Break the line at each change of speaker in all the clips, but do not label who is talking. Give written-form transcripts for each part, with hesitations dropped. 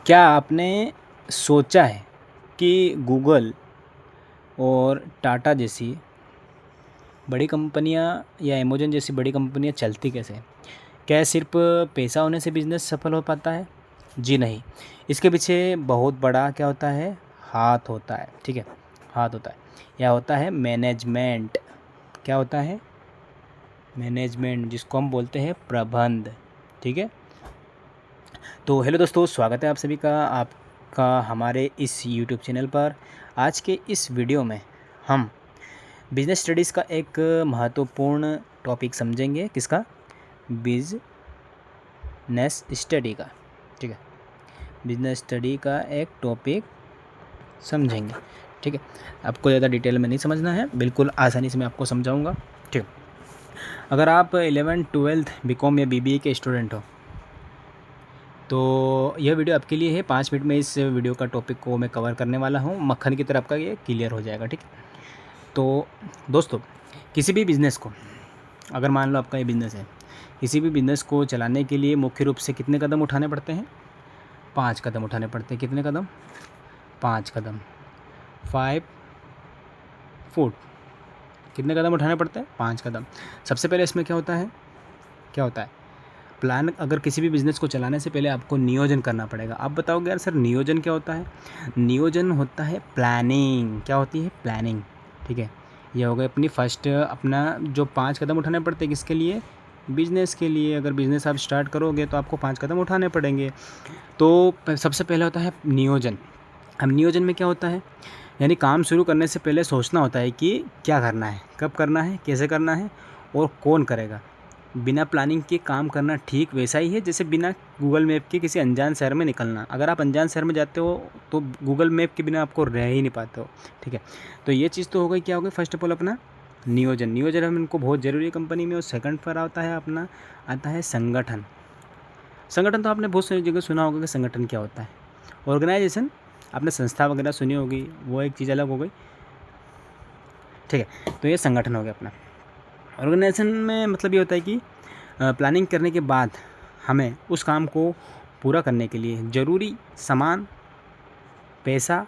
क्या आपने सोचा है कि गूगल और टाटा जैसी बड़ी कंपनियां या अमेज़न जैसी बड़ी कंपनियां चलती कैसे हैं? क्या सिर्फ पैसा होने से बिज़नेस सफल हो पाता है? जी नहीं, इसके पीछे बहुत बड़ा क्या होता है, हाथ होता है। ठीक है, हाथ होता है या होता है मैनेजमेंट। क्या होता है? मैनेजमेंट, जिसको हम बोलते हैं प्रबंध। ठीक है, तो हेलो दोस्तों, स्वागत है आप सभी का आपका हमारे इस यूट्यूब चैनल पर। आज के इस वीडियो में हम बिज़नेस स्टडीज़ का एक महत्वपूर्ण टॉपिक समझेंगे। किसका? बिजनेस स्टडी का। ठीक है, बिजनेस स्टडी का एक टॉपिक समझेंगे। ठीक है, आपको ज़्यादा डिटेल में नहीं समझना है, बिल्कुल आसानी से मैं आपको समझाऊंगा। ठीक है, अगर आप 11th-12th बीकॉम या बीबीए के स्टूडेंट हो तो यह वीडियो आपके लिए है। 5 मिनट में इस वीडियो का टॉपिक को मैं कवर करने वाला हूँ, मक्खन की तरह आपका ये क्लियर हो जाएगा। ठीक है, तो दोस्तों, किसी भी बिज़नेस को, अगर मान लो आपका ये बिज़नेस है, किसी भी बिज़नेस को चलाने के लिए मुख्य रूप से कितने कदम उठाने पड़ते हैं? 5 कदम उठाने पड़ते हैं। कितने कदम? 5 कदम। 5 फुट। कितने कदम उठाने पड़ते हैं? 5 कदम। सबसे पहले इसमें क्या होता है? क्या होता है? प्लान। अगर किसी भी बिज़नेस को चलाने से पहले आपको नियोजन करना पड़ेगा। आप बताओगे यार सर नियोजन क्या होता है? नियोजन होता है प्लानिंग। क्या होती है? प्लानिंग। ठीक है, ये हो गई अपनी फर्स्ट, अपना जो 5 कदम उठाने पड़ते हैं। किसके लिए? बिज़नेस के लिए। अगर बिज़नेस आप स्टार्ट करोगे तो आपको 5 कदम उठाने पड़ेंगे। तो सबसे पहले होता है नियोजन। अब नियोजन में क्या होता है? यानी काम शुरू करने से पहले सोचना होता है कि क्या करना है, कब करना है, कैसे करना है और कौन करेगा। बिना प्लानिंग के काम करना ठीक वैसा ही है जैसे बिना गूगल मैप के किसी अनजान शहर में निकलना। अगर आप अनजान शहर में जाते हो तो गूगल मैप के बिना आपको रह ही नहीं पाते हो। ठीक है, तो ये चीज़ तो हो गई। क्या हो गई? फर्स्ट ऑफ ऑल अपना नियोजन। नियोजन हम इनको बहुत ज़रूरी है कंपनी में। और सेकंड पर आता है अपना, आता है संगठन। संगठन तो आपने बहुत सारी जगह सुना होगा कि संगठन क्या होता है। ऑर्गेनाइजेशन, आपने संस्था वगैरह सुनी होगी, वो एक चीज़ अलग हो गई। ठीक है, तो ये संगठन हो गया अपना। ऑर्गेनाइजेशन में मतलब ये होता है कि प्लानिंग करने के बाद हमें उस काम को पूरा करने के लिए ज़रूरी सामान, पैसा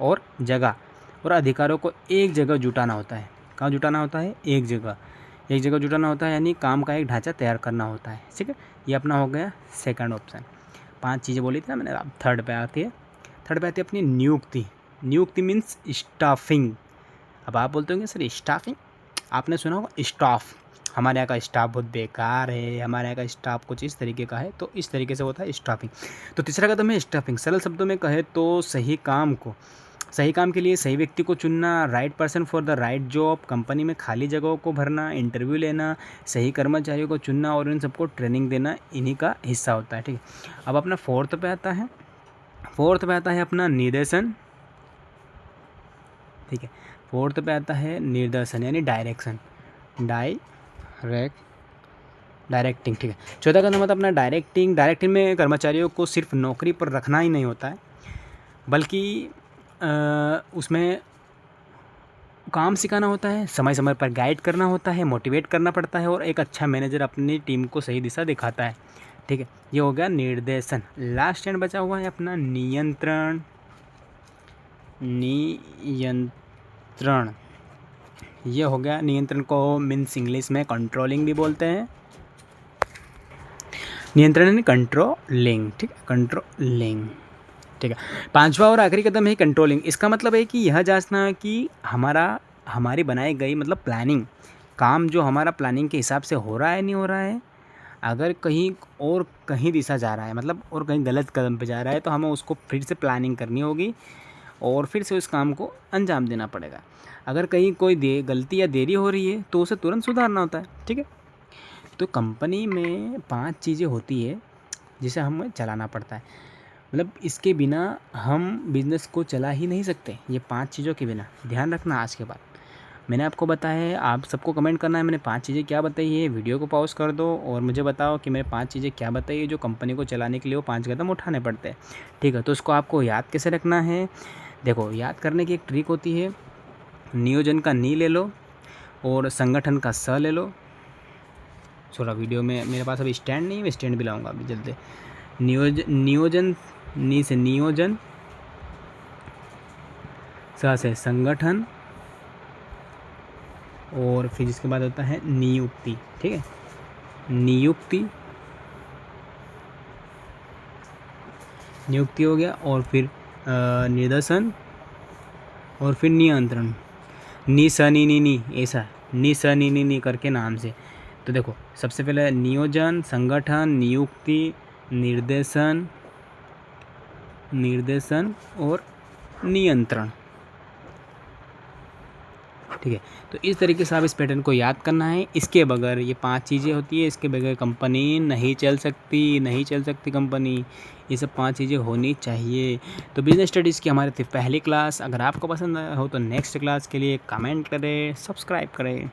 और जगह और अधिकारों को एक जगह जुटाना होता है। कहाँ जुटाना होता है? एक जगह। एक जगह जुटाना होता है, यानी काम का एक ढांचा तैयार करना होता है। ठीक है, ये अपना हो गया सेकंड ऑप्शन। 5 चीज़ें बोली थी ना मैंने। अब थर्ड पे आती है। थर्ड पे आती है अपनी नियुक्ति। नियुक्ति मीन्स स्टाफिंग। अब आप बोलते होंगे सर स्टाफिंग, आपने सुना होगा स्टाफ। हमारे यहाँ का स्टाफ बहुत बेकार है, हमारे यहाँ का स्टाफ कुछ इस तरीके का है, तो इस तरीके से होता है स्टाफिंग। तो तीसरा कदम है स्टाफिंग। सरल शब्दों में कहे तो सही काम के लिए सही व्यक्ति को चुनना, right person for the right job. Company में खाली जगहों को भरना, इंटरव्यू लेना, सही कर्मचारियों को चुनना और इन सबको ट्रेनिंग देना, इन्हीं का हिस्सा होता है। ठीक है, अब अपना फोर्थ पे आता है। फोर्थ पे आता है अपना निर्देशन। ठीक है, फोर्थ पे आता है निर्देशन यानी डायरेक्शन, डायरेक्टिंग। ठीक है, चौथा कदम होता है अपना डायरेक्टिंग। डायरेक्टिंग में कर्मचारियों को सिर्फ नौकरी पर रखना ही नहीं होता है, बल्कि उसमें काम सिखाना होता है, समय समय पर गाइड करना होता है, मोटिवेट करना पड़ता है और एक अच्छा मैनेजर अपनी टीम को सही दिशा दिखाता है। ठीक है, ये हो गया निर्देशन। लास्ट एंड बचा हुआ है अपना नियंत्रण। नियंत्रण, ये हो गया। नियंत्रण को मीन्स इंग्लिश में कंट्रोलिंग भी बोलते हैं। नियंत्रण यानी कंट्रोलिंग। ठीक है, कंट्रोलिंग। ठीक है, पांचवा और आखिरी कदम है कंट्रोलिंग। इसका मतलब है कि यह जांचना कि हमारी बनाई गई मतलब प्लानिंग, काम जो हमारा प्लानिंग के हिसाब से हो रहा है नहीं हो रहा है। अगर कहीं दिशा जा रहा है, मतलब और कहीं गलत कदम पे जा रहा है, तो हमें उसको फिर से प्लानिंग करनी होगी और फिर से उस काम को अंजाम देना पड़ेगा। अगर कहीं कोई गलती या देरी हो रही है तो उसे तुरंत सुधारना होता है। ठीक है, तो कंपनी में 5 चीज़ें होती है जिसे हमें चलाना पड़ता है। मतलब इसके बिना हम बिज़नेस को चला ही नहीं सकते, ये 5 चीज़ों के बिना। ध्यान रखना आज के बाद मैंने आपको बताया है, आप सबको कमेंट करना है मैंने 5 चीज़ें क्या बताई है। वीडियो को पॉज कर दो और मुझे बताओ कि मैंने 5 चीज़ें क्या बताई है जो कंपनी को चलाने के लिए वो 5 कदम उठाने पड़ते हैं। ठीक है, तो उसको आपको याद कैसे रखना है? देखो, याद करने की एक ट्रिक होती है। नियोजन का नी ले लो और संगठन का स ले लो। थोड़ा वीडियो में मेरे पास अभी स्टैंड नहीं है, मैं स्टैंड भी लाऊंगा अभी जल्दी। नियोजन नी से नियोजन, स से संगठन, और फिर जिसके बाद होता है नियुक्ति। ठीक है, नियुक्ति हो गया, और फिर निर्देशन, और फिर नियंत्रण। नी स नी नी नी, ऐसा नी स नी नी नी करके नाम से। तो देखो सबसे पहले नियोजन, संगठन, नियुक्ति, निर्देशन और नियंत्रण। ठीक है, तो इस तरीके से आप इस पैटर्न को याद करना है। इसके बगैर ये 5 चीज़ें होती है, इसके बगैर कंपनी नहीं चल सकती कंपनी। ये सब 5 चीज़ें होनी चाहिए। तो बिजनेस स्टडीज़ की हमारी थी पहली क्लास। अगर आपको पसंद आया हो तो नेक्स्ट क्लास के लिए कमेंट करें, सब्सक्राइब करें।